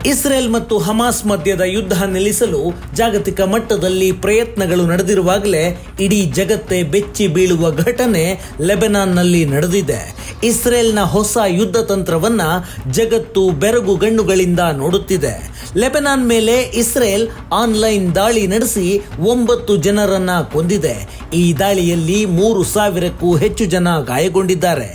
Israel ಮತ್ತು Hamas ಮಧ್ಯದ ಯುದ್ಧ ನಿಲ್ಲಿಸಲು ಜಾಗತಿಕ ಮಟ್ಟದಲ್ಲಿ ಪ್ರಯತ್ನಗಳು ನಡೆದಿರುವಾಗಲೇ ಇಡೀ ಜಗತ್ತೇ ಬೆಚ್ಚಿ ಬೀಳುವ ಘಟನೆ ಲೆಬನಾನ್ನಲ್ಲಿ ನಡೆದಿದೆ. ಇಸ್ರೇಲ್ನ ಹೊಸ ಯುದ್ಧ ತಂತ್ರವನ್ನ ಜಗತ್ತು ಬೆರಗುಗಣ್ಣುಗಳಿಂದ ನೋಡುತ್ತಿದೆ. ಲೆಬನಾನ್ ಮೇಲೆ ಇಸ್ರೇಲ್ ಆನ್ಲೈನ್ ದಾಳಿ ನಡೆಸಿ 9 ಜನರನ್ನ ಕೊಂದಿದೆ. ಈ ದಾಳಿಯಲ್ಲಿ 3,000ಕ್ಕೂ ಹೆಚ್ಚು ಜನ ಗಾಯಗೊಂಡಿದ್ದಾರೆ.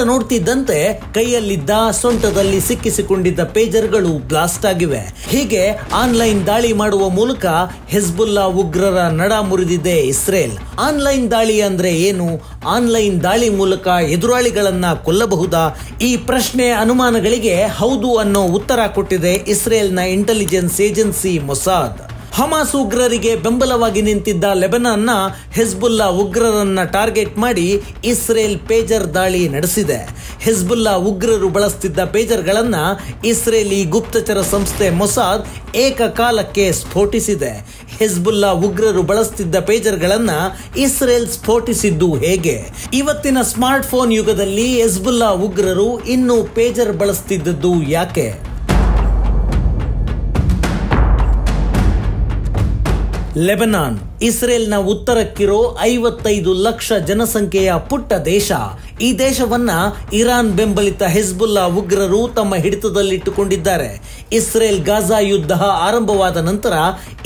ನೋಡ್ತಿದ್ದಂತೆ ಕೈಯಲ್ಲಿದ್ದ ಸೊಂಟದಲ್ಲಿ ಸಿಕ್ಕಿಸಿಕೊಂಡಿದ್ದ ಪೇಜರ್ಗಳು ಬ್ಲಾಸ್ಟ್ ಆಗಿವೆ. ಹೀಗೆ ಆನ್ಲೈನ್ ದಾಳಿ ಮಾಡುವ ಮೂಲಕ ಹಿಜ್ಬುಲ್ಲಾ ಉಗ್ರರ ನಡ ಮುರಿದಿದೆ ಇಸ್ರೇಲ್. ಆನ್ಲೈನ್ ದಾಳಿ ಅಂದ್ರೆ ಏನು? ಆನ್ಲೈನ್ ದಾಳಿ ಮೂಲಕ ಎದುರಾಳಿಗಳನ್ನ ಕೊಲ್ಲಬಹುದಾ? ಈ ಪ್ರಶ್ನೆ ಅನುಮಾನಗಳಿಗೆ ಹೌದು ಅನ್ನೋ ಉತ್ತರ ಕೊಟ್ಟಿದೆ ಇಸ್ರೇಲ್ನ ಇಂಟೆಲಿಜೆನ್ಸ್ ಏಜೆನ್ಸಿ ಮೊಸಾದ್. ಹಮಾಸ್ ಉಗ್ರರಿಗೆ ಬೆಂಬಲವಾಗಿ ನಿಂತಿದ್ದ ಲೆಬನಾನ್ನ ಹಿಜ್ಬುಲ್ಲಾ ಉಗ್ರರನ್ನ ಟಾರ್ಗೆಟ್ ಮಾಡಿ ಇಸ್ರೇಲ್ ಪೇಜರ್ ದಾಳಿ ನಡೆಸಿದೆ. ಹಿಜ್ಬುಲ್ಲಾ ಉಗ್ರರು ಬಳಸುತ್ತಿದ್ದ ಪೇಜರ್ಗಳನ್ನ ಇಸ್ರೇಲಿ ಗುಪ್ತಚರ ಸಂಸ್ಥೆ ಮೊಸಾದ್ ಏಕಕಾಲಕ್ಕೆ ಸ್ಫೋಟಿಸಿದೆ. ಹಿಜ್ಬುಲ್ಲಾ ಉಗ್ರರು ಬಳಸುತ್ತಿದ್ದ ಪೇಜರ್ಗಳನ್ನ ಇಸ್ರೇಲ್ ಸ್ಫೋಟಿಸಿದ್ದು ಹೇಗೆ? ಇವತ್ತಿನ ಸ್ಮಾರ್ಟ್ ಫೋನ್ ಯುಗದಲ್ಲಿ ಹಿಜ್ಬುಲ್ಲಾ ಉಗ್ರರು ಇನ್ನೂ ಪೇಜರ್ ಬಳಸುತ್ತಿದ್ದದ್ದು ಯಾಕೆ? ಲೆಬನಾನ್ ಇಸ್ರೇಲ್ನ ಉತ್ತರಕ್ಕಿರೋ 55 ಲಕ್ಷ ಜನಸಂಖ್ಯೆಯ ಪುಟ್ಟ ದೇಶ. ಈ ದೇಶವನ್ನ ಇರಾನ್ ಬೆಂಬಲಿತ ಹಿಜ್ಬುಲ್ಲಾ ಉಗ್ರರು ತಮ್ಮ ಹಿಡಿತದಲ್ಲಿಟ್ಟುಕೊಂಡಿದ್ದಾರೆ. ಇಸ್ರೇಲ್ ಗಾಜಾ ಯುದ್ಧ ಆರಂಭವಾದ ನಂತರ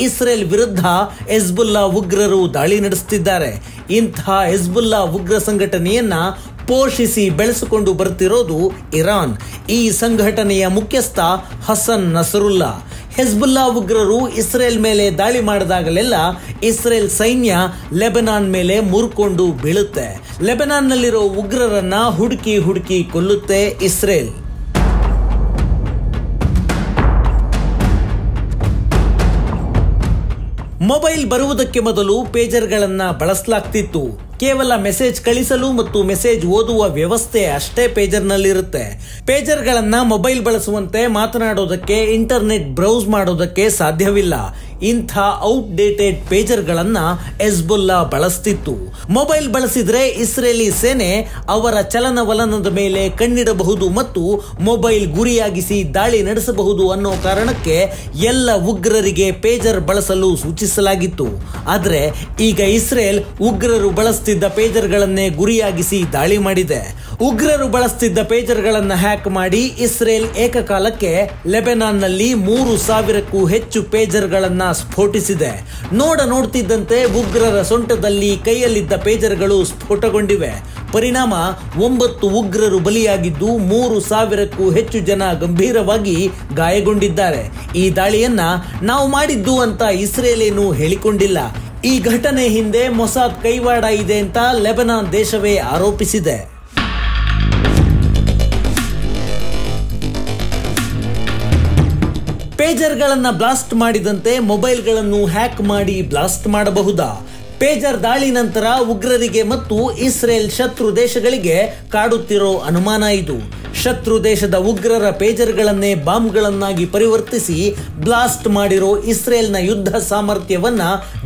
ಇಸ್ರೇಲ್ ವಿರುದ್ಧ ಹಿಜ್ಬುಲ್ಲಾ ಉಗ್ರರು ದಾಳಿ ನಡೆಸುತ್ತಿದ್ದಾರೆ. ಇಂತಹ ಹಿಜ್ಬುಲ್ಲಾ ಉಗ್ರ ಸಂಘಟನೆಯನ್ನ ಪೋಷಿಸಿ ಬೆಳೆಸಿಕೊಂಡು ಬರುತ್ತಿರೋದು ಇರಾನ್. ಈ ಸಂಘಟನೆಯ ಮುಖ್ಯಸ್ಥ ಹಸನ್ ನಸರುಲ್ಲಾ. ಹಿಜ್ಬುಲ್ಲಾ ಉಗ್ರರು ಇಸ್ರೇಲ್ ಮೇಲೆ ದಾಳಿ ಮಾಡಿದಾಗಲೆಲ್ಲ ಇಸ್ರೇಲ್ ಸೈನ್ಯ ಲೆಬನಾನ್ ಮೇಲೆ ಮುರ್ಕೊಂಡು ಬೀಳುತ್ತೆ. ಲೆಬನಾನ್ನಲ್ಲಿರೋ ಉಗ್ರರನ್ನ ಹುಡುಕಿ ಕೊಲ್ಲುತ್ತೆ ಇಸ್ರೇಲ್. ಮೊಬೈಲ್ ಬರುವುದಕ್ಕೆ ಮೊದಲು ಪೇಜರ್ಗಳನ್ನ ಬಳಸಲಾಗ್ತಿತ್ತು. ಕೇವಲ ಮೆಸೇಜ್ ಕಳಿಸಲು ಮತ್ತು ಮೆಸೇಜ್ ಓದುವ ವ್ಯವಸ್ಥೆ ಅಷ್ಟೇ ಪೇಜರ್ನಲ್ಲಿರುತ್ತೆ. ಪೇಜರ್ಗಳನ್ನ ಮೊಬೈಲ್ ಬಳಸುವಂತೆ ಮಾತನಾಡೋದಕ್ಕೆ, ಇಂಟರ್ನೆಟ್ ಬ್ರೌಸ್ ಮಾಡೋದಕ್ಕೆ ಸಾಧ್ಯವಿಲ್ಲ. ಇಂಥ ಔಟ್ಡೇಟೆಡ್ ಪೇಜರ್ಗಳನ್ನ ಹಿಜ್ಬುಲ್ಲಾ ಬಳಸ್ತಿತ್ತು. ಮೊಬೈಲ್ ಬಳಸಿದ್ರೆ ಇಸ್ರೇಲಿ ಸೇನೆ ಅವರ ಚಲನವಲನದ ಮೇಲೆ ಕಣ್ಣಿಡಬಹುದು ಮತ್ತು ಮೊಬೈಲ್ ಗುರಿಯಾಗಿಸಿ ದಾಳಿ ನಡೆಸಬಹುದು ಅನ್ನೋ ಕಾರಣಕ್ಕೆ ಎಲ್ಲ ಉಗ್ರರಿಗೆ ಪೇಜರ್ ಬಳಸಲು ಸೂಚಿಸಲಾಗಿತ್ತು. ಆದ್ರೆ ಈಗ ಇಸ್ರೇಲ್ ಉಗ್ರರು ಬಳಸ್ತಿದ್ದ ಪೇಜರ್ಗಳನ್ನೇ ಗುರಿಯಾಗಿಸಿ ದಾಳಿ ಮಾಡಿದೆ. ಉಗ್ರರು ಬಳಸ್ತಿದ್ದ ಪೇಜರ್ಗಳನ್ನ ಹ್ಯಾಕ್ ಮಾಡಿ ಇಸ್ರೇಲ್ ಏಕಕಾಲಕ್ಕೆ ಲೆಬನಾನ್ನಲ್ಲಿ 3,000ಕ್ಕೂ ಹೆಚ್ಚು ಪೇಜರ್ಗಳನ್ನ ಸ್ಫೋಟಿಸಿದೆ. ನೋಡ್ತಿದ್ದಂತೆ ಉಗ್ರರ ಸೊಂಟದಲ್ಲಿ ಕೈಯಲ್ಲಿದ್ದ ಪೇಜರ್ಗಳು ಸ್ಫೋಟಗೊಂಡಿವೆ. ಪರಿಣಾಮ 9 ಉಗ್ರರು ಬಲಿಯಾಗಿದ್ದು 3,000ಕ್ಕೂ ಹೆಚ್ಚು ಜನ ಗಂಭೀರವಾಗಿ ಗಾಯಗೊಂಡಿದ್ದಾರೆ. ಈ ದಾಳಿಯನ್ನ ನಾವು ಮಾಡಿದ್ದು ಅಂತ ಇಸ್ರೇಲ್ ಏನು ಹೇಳಿಕೊಂಡಿಲ್ಲ. ಈ ಘಟನೆ ಹಿಂದೆ ಮೊಸಾದ್ ಕೈವಾಡ ಇದೆ ಅಂತ ಲೆಬನಾನ್ ದೇಶವೇ ಆರೋಪಿಸಿದೆ. ಪೇಜರ್ಗಳನ್ನ ಬ್ಲಾಸ್ಟ್ ಮಾಡಿದಂತೆ ಮೊಬೈಲ್ಗಳನ್ನು ಹ್ಯಾಕ್ ಮಾಡಿ ಬ್ಲಾಸ್ಟ್ ಮಾಡಬಹುದಾ? ಪೇಜರ್ ದಾಳಿ ನಂತರ ಉಗ್ರರಿಗೆ ಮತ್ತು ಇಸ್ರೇಲ್ ಶತ್ರು ದೇಶಗಳಿಗೆ ಕಾಡುತ್ತಿರೋ ಅನುಮಾನ ಇದು. ಶತ್ರು ದೇಶದ ಉಗ್ರರ ಪೇಜರ್ಗಳನ್ನೇ ಬಾಂಬ್ಗಳನ್ನಾಗಿ ಪರಿವರ್ತಿಸಿ ಬ್ಲಾಸ್ಟ್ ಮಾಡಿರೋ ಇಸ್ರೇಲ್ನ ಯುದ್ಧ ಸಾಮರ್ಥ್ಯವನ್ನ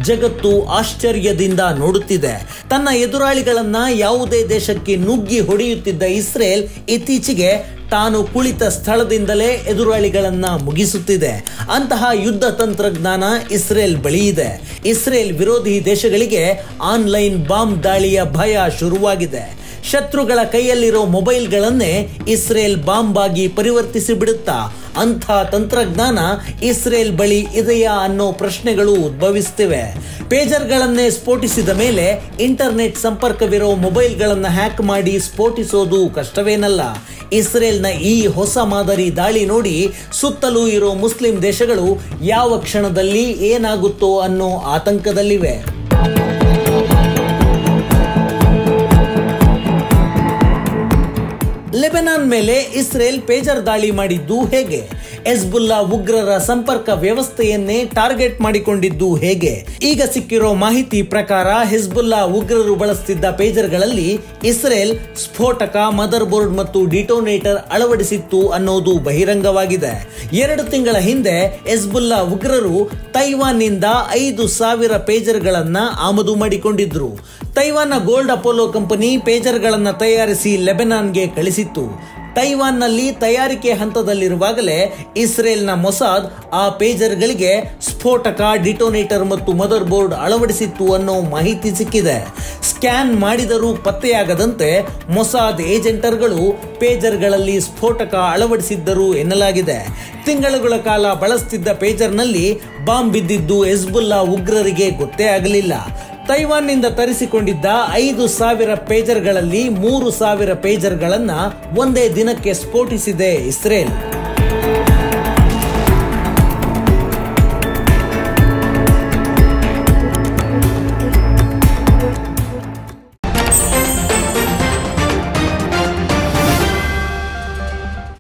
ಜಗತ್ತು ಆಶ್ಚರ್ಯದಿಂದ ನೋಡುತ್ತಿದೆ. ತನ್ನ ಎದುರಾಳಿಗಳನ್ನ ಯಾವುದೇ ದೇಶಕ್ಕೆ ನುಗ್ಗಿ ಹೊಡೆಯುತ್ತಿದ್ದ ಇಸ್ರೇಲ್ ಇತ್ತೀಚೆಗೆ ತಾನು ಕುಳಿತ ಸ್ಥಳದಿಂದಲೇ ಎದುರಾಳಿಗಳನ್ನ ಮುಗಿಸುತ್ತಿದೆ. ಅಂತಹ ಯುದ್ಧ ತಂತ್ರಜ್ಞಾನ ಇಸ್ರೇಲ್ ಬಳಿ ಇದೆ. ಇಸ್ರೇಲ್ ವಿರೋಧಿ ದೇಶಗಳಿಗೆ ಆನ್ಲೈನ್ ಬಾಂಬ್ ದಾಳಿಯ ಭಯ ಶುರುವಾಗಿದೆ. ಶತ್ರುಗಳ ಕೈಯಲ್ಲಿರೋ ಮೊಬೈಲ್ಗಳನ್ನೇ ಇಸ್ರೇಲ್ ಬಾಂಬ್ ಆಗಿ ಪರಿವರ್ತಿಸಿ ಬಿಡುತ್ತಾ? ಅಂಥ ತಂತ್ರಜ್ಞಾನ ಇಸ್ರೇಲ್ ಬಳಿ ಇದೆಯಾ ಅನ್ನೋ ಪ್ರಶ್ನೆಗಳು ಉದ್ಭವಿಸುತ್ತಿವೆ. ಪೇಜರ್ಗಳನ್ನೇ ಸ್ಫೋಟಿಸಿದ ಮೇಲೆ ಇಂಟರ್ನೆಟ್ ಸಂಪರ್ಕವಿರೋ ಮೊಬೈಲ್ಗಳನ್ನ ಹ್ಯಾಕ್ ಮಾಡಿ ಸ್ಫೋಟಿಸೋದು ಕಷ್ಟವೇನಲ್ಲ. ಇಸ್ರೇಲ್ನ ಈ ಹೊಸ ಮಾದರಿ ದಾಳಿ ನೋಡಿ ಸುತ್ತಲೂ ಇರೋ ಮುಸ್ಲಿಂ ದೇಶಗಳು ಯಾವ ಕ್ಷಣದಲ್ಲಿ ಏನಾಗುತ್ತೋ ಅನ್ನೋ ಆತಂಕದಲ್ಲಿವೆ. ಲೆಬನಾನ್ ಮೇಲೆ ಇಸ್ರೇಲ್ ಪೇಜರ್ ದಾಳಿ ಮಾಡಿದ್ದು ಹೇಗೆ? ಹಿಜ್ಬುಲ್ಲಾ ಉಗ್ರರ ಸಂಪರ್ಕ ವ್ಯವಸ್ಥೆಯನ್ನೇ ಟಾರ್ಗೆಟ್ ಮಾಡಿಕೊಂಡಿದ್ದು ಹೇಗೆ? ಈಗ ಸಿಕ್ಕಿರೋ ಮಾಹಿತಿ ಪ್ರಕಾರ ಹಿಜ್ಬುಲ್ಲಾ ಉಗ್ರರು ಬಳಸುತ್ತಿದ್ದ ಪೇಜರ್ಗಳಲ್ಲಿ ಇಸ್ರೇಲ್ ಸ್ಫೋಟಕ, ಮದರ್ ಬೋರ್ಡ್ ಮತ್ತು ಡಿಟೋನೇಟರ್ ಅಳವಡಿಸಿತ್ತು ಅನ್ನೋದು ಬಹಿರಂಗವಾಗಿದೆ. 2 ತಿಂಗಳ ಹಿಂದೆ ಹಿಜ್ಬುಲ್ಲಾ ಉಗ್ರರು ತೈವಾನ್ನಿಂದ 5,000 ಪೇಜರ್ಗಳನ್ನ ಆಮದು ಮಾಡಿಕೊಂಡಿದ್ರು. ತೈವಾನ್ನ ಗೋಲ್ಡ್ ಅಪೋಲೋ ಕಂಪನಿ ಪೇಜರ್ಗಳನ್ನ ತಯಾರಿಸಿ ಲೆಬನಾನ್ಗೆ ಕಳಿಸಿತ್ತು. ತೈವಾನ್ನಲ್ಲಿ ತಯಾರಿಕೆ ಹಂತದಲ್ಲಿರುವಾಗಲೇ ಇಸ್ರೇಲ್ನ ಮೊಸಾದ್ ಆ ಪೇಜರ್ಗಳಿಗೆ ಸ್ಫೋಟಕ, ಡಿಟೋನೇಟರ್ ಮತ್ತು ಮದರ್ ಬೋರ್ಡ್ ಅಳವಡಿಸಿತ್ತು ಅನ್ನೋ ಮಾಹಿತಿ ಸಿಕ್ಕಿದೆ. ಸ್ಕ್ಯಾನ್ ಮಾಡಿದರೂ ಪತ್ತೆಯಾಗದಂತೆ ಮೊಸಾದ್ ಏಜೆಂಟರ್ಗಳು ಪೇಜರ್ಗಳಲ್ಲಿ ಸ್ಫೋಟಕ ಅಳವಡಿಸಿದ್ದರು ಎನ್ನಲಾಗಿದೆ. ತಿಂಗಳುಗಳ ಕಾಲ ಬಳಸುತ್ತಿದ್ದ ಪೇಜರ್ನಲ್ಲಿ ಬಾಂಬ್ ಬಿದ್ದಿದ್ದು ಹೆಜ್ಬುಲ್ಲಾ ಉಗ್ರರಿಗೆ ಗೊತ್ತೇ ಆಗಲಿಲ್ಲ. ತೈವಾನ್ನಿಂದ ತರಿಸಿಕೊಂಡಿದ್ದ 5,000 ಪೇಜರ್ಗಳಲ್ಲಿ 3,000 ಪೇಜರ್ಗಳನ್ನು ಒಂದೇ ದಿನಕ್ಕೆ ಸ್ಫೋಟಿಸಿದೆ ಇಸ್ರೇಲ್.